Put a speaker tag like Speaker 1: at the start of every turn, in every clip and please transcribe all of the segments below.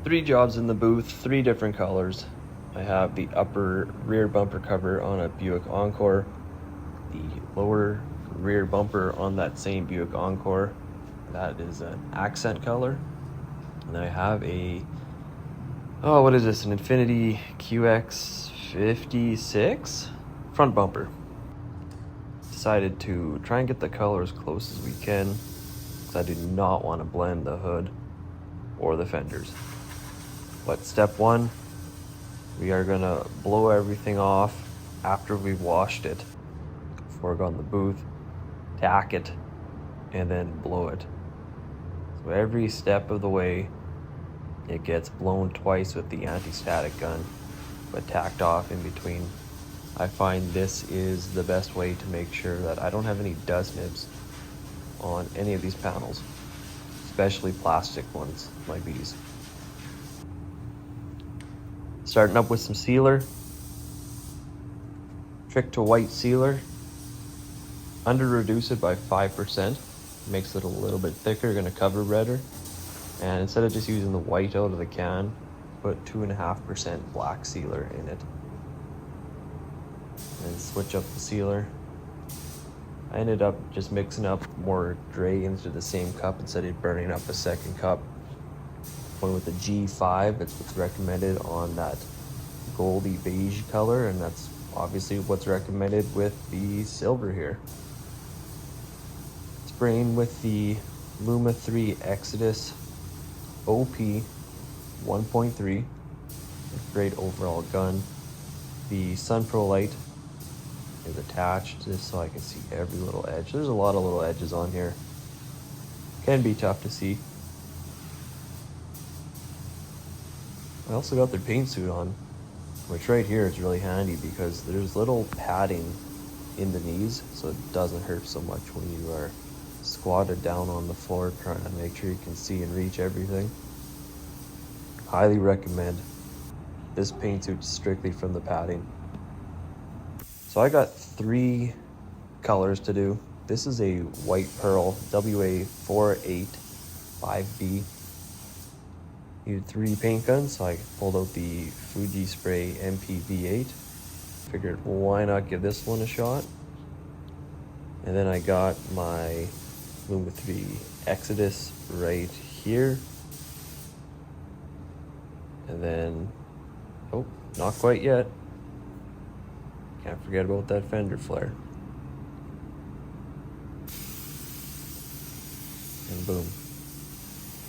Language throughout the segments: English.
Speaker 1: Three jobs in the booth, three different colors. I have the upper rear bumper cover on a Buick Encore, the lower rear bumper on that same Buick Encore. That is an accent color. And I have what is this, an Infiniti QX56 front bumper. Decided to try and get the color as close as we can, because I do not want to blend the hood or the fenders. But step one, we are gonna blow everything off after we've washed it. Before I go in the booth, tack it, and then blow it. So every step of the way, it gets blown twice with the anti-static gun, but tacked off in between. I find this is the best way to make sure that I don't have any dust nibs on any of these panels, especially plastic ones like these. Starting up with some sealer. Trick to white sealer. Under reduce it by 5%. Makes it a little bit thicker, gonna cover better. And instead of just using the white out of the can, put 2.5% black sealer in it. And switch up the sealer. I ended up just mixing up more gray into the same cup instead of burning up a second cup. Went with the G5, it's what's recommended on that goldy beige color, and that's obviously what's recommended with the silver here. Spraying with the Luma 3 Exodus OP 1.3, great overall gun. The Sun Pro light is attached just so I can see every little edge. There's a lot of little edges on here. Can be tough to see. I also got their paint suit on, which right here is really handy because there's little padding in the knees, so it doesn't hurt so much when you are squatted down on the floor trying to make sure you can see and reach everything. Highly recommend this paint suit strictly from the padding. So I got three colors to do. This is a white pearl WA485B. Needed 3 paint guns, so I pulled out the Fuji Spray MPV8. Figured, why not give this one a shot? And then I got my Luma 3 Exodus right here. And then, oh, not quite yet. Can't forget about that fender flare. And boom.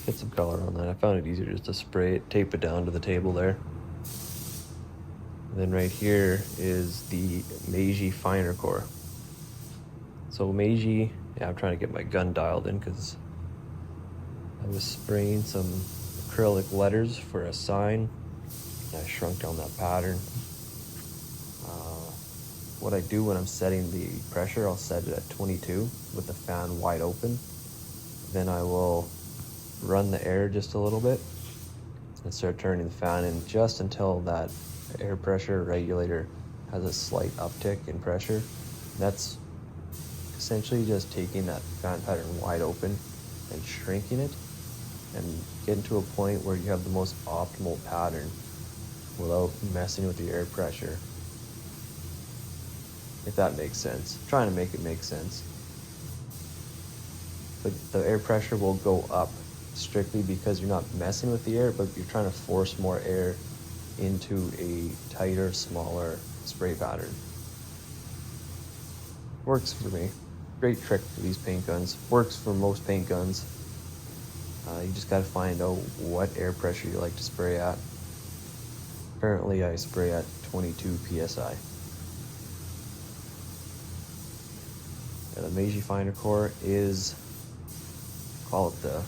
Speaker 1: Get some color on that. I found it easier just to spray it, tape it down to the table there. And then right here is the Meiji Finer Core. So Meiji, yeah, I'm trying to get my gun dialed in because I was spraying some acrylic letters for a sign. I shrunk down that pattern. What I do when I'm setting the pressure, I'll set it at 22 with the fan wide open. Then I will run the air just a little bit and start turning the fan in just until that air pressure regulator has a slight uptick in pressure. That's essentially just taking that fan pattern wide open and shrinking it and getting to a point where you have the most optimal pattern without messing with the air pressure. If that makes sense. I'm trying to make it make sense. But the air pressure will go up strictly because you're not messing with the air, but you're trying to force more air into a tighter, smaller spray pattern. Works for me. Great trick for these paint guns. Works for most paint guns. You just gotta find out what air pressure you like to spray at. Currently I spray at 22 PSI. The Meiji Finer Core is, call it the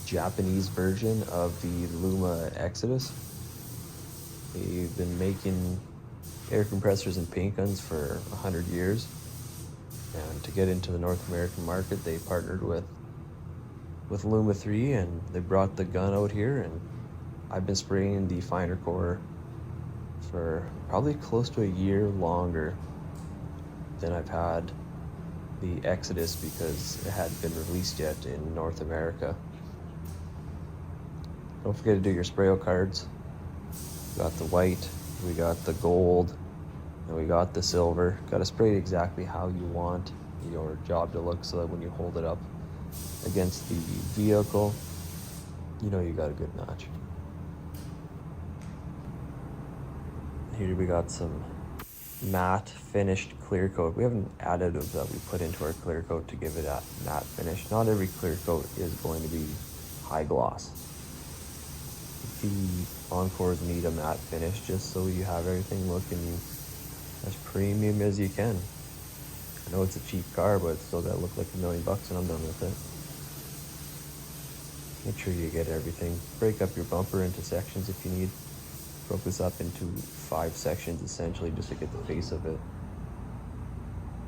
Speaker 1: Japanese version of the Luma Exodus. They've been making air compressors and paint guns for 100 years. And to get into the North American market, they partnered with Luma 3 and they brought the gun out here, and I've been spraying the Finer Core for probably close to a year longer than I've had the Exodus because it hadn't been released yet in North America. Don't forget to do your Sprayo cards. We got the white, we got the gold, and we got the silver. Got to spray it exactly how you want your job to look so that when you hold it up against the vehicle, you know you got a good match. Here we got some matte finished clear coat. We have an additive that we put into our clear coat to give it a matte finish. Not every clear coat is going to be high gloss. The Encores need a matte finish just so you have everything looking as premium as you can. I know it's a cheap car, but it's still gotta look like $1 million when I'm done with it. Make sure you get everything. Break up your bumper into sections if you need. Broke this up into 5 sections essentially just to get the face of it.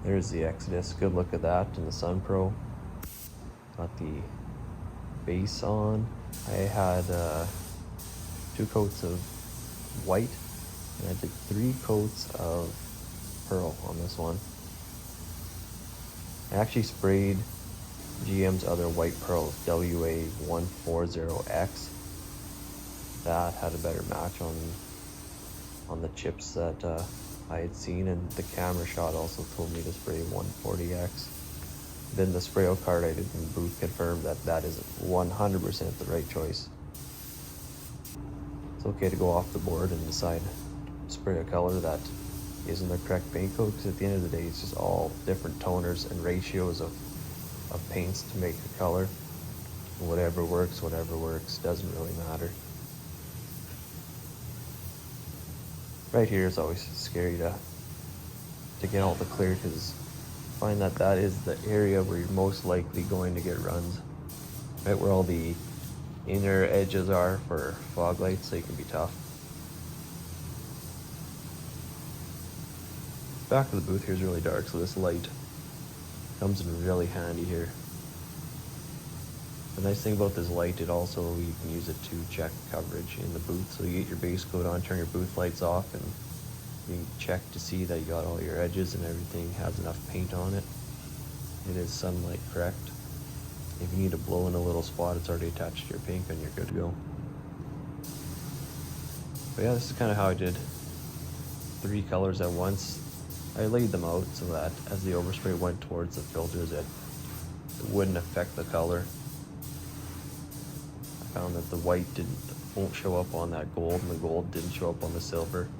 Speaker 1: There's the Exodus. Good look at that in the Sun Pro. Got the base on. I had 2 coats of white and I did 3 coats of pearl on this one. I actually sprayed GM's other white pearls, WA140X. That had a better match on the chips that I had seen, and the camera shot also told me to spray 140X. Then the Sprayo card I did in booth confirmed that that is 100% the right choice. It's okay to go off the board and decide to spray a color that isn't the correct paint coat, because at the end of the day it's just all different toners and ratios of paints to make a color. Whatever works, doesn't really matter. Right here is always scary to get all the clear, because find that is the area where you're most likely going to get runs. Right where all the inner edges are for fog lights, they can be tough. Back of the booth here is really dark, so this light comes in really handy here. The nice thing about this light, it also, you can use it to check coverage in the booth. So you get your base coat on, turn your booth lights off, and you can check to see that you got all your edges and everything has enough paint on it. It is sunlight correct. If you need to blow in a little spot, it's already attached to your paint and you're good to go. But yeah, this is kind of how I did 3 colors at once. I laid them out so that as the overspray went towards the filters, it wouldn't affect the color. I found that the white won't show up on that gold, and the gold didn't show up on the silver.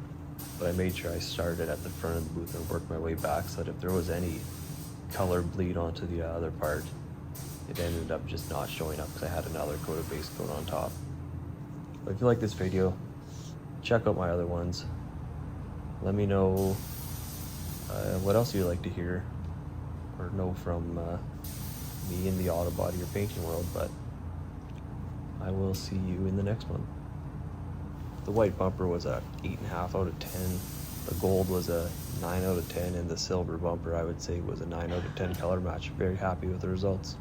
Speaker 1: But I made sure I started at the front of the booth and worked my way back so that if there was any color bleed onto the other part, it ended up just not showing up because I had another coat of base coat on top. But if you like this video, check out my other ones. Let me know what else you'd like to hear or know from me in the auto body or painting world, but I will see you in the next one. The white bumper was a 8.5 out of 10. The gold was a 9 out of 10, and the silver bumper I would say was a 9 out of 10 color match. Very happy with the results.